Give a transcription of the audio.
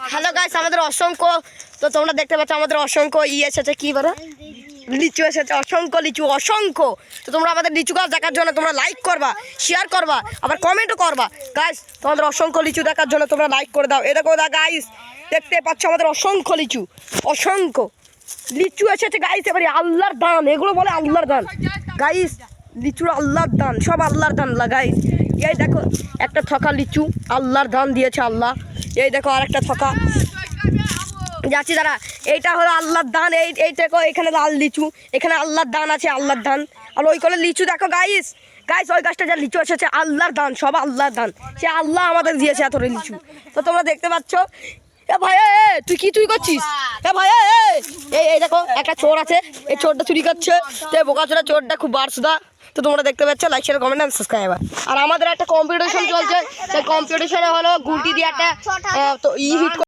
Hello guys, আমাদের অসংখ্য তো তোমরা দেখতে পাচ্ছ আমাদের অসংখ্য এসেছে কি বলো লিচু এসেছে, অসংখ্য লিচু অসংখ্য। তো তোমরা আমাদের লিচু গাছ দেখার জন্য তোমরা লাইক করবা, শেয়ার করবা, আবার কমেন্টও করবা গাইস। তোমাদের অসংখ্য লিচু দেখার জন্য তোমরা লাইক করে দাও। এটা করে দাও গাইস, দেখতে পাচ্ছ আমাদের অসংখ্য লিচু, অসংখ্য লিচু এসেছে গাইস। এবারে আল্লাহর দান, এগুলো বলে আল্লাহর দান গাইস। লিচুর আল্লাহর দান, সব আল্লাহর দান গাইস। এই দেখো একটা থকা লিচু আল্লাহর দান দিয়েছে আল্লাহ। এই দেখো আর একটা থকা যাচ্ছি দাঁড়া, এইটা হলো আল্লাহর দান। এই দেখো এখানে লাল লিচু, এখানে আল্লাহর দান আছে, আল্লাহর দান। আর ওই করে লিচু দেখো গাইস, গাইস ওই গাছটা যা লিচু এসেছে আল্লাহর দান, সব আল্লাহর দান। সে আল্লাহ আমাদের দিয়েছে এত লিচু। তো তোমরা দেখতে পাচ্ছ। এ ভাই তুই করছিস? এ ভাই এই দেখো একটা চোর আছে, এই চোরটা চুরি করছে। তো বোকাচোরা চোরটা খুব বারসুদা। তো তোমরা দেখতে পাচ্ছ, লাইক শেয়ার কমেন্ট আর সাবস্ক্রাইবার। আর আমাদের একটা কম্পিটিশন চলছে, সেই কম্পিটিশনে হলো গুলটি দিয়ে একটা তো হিট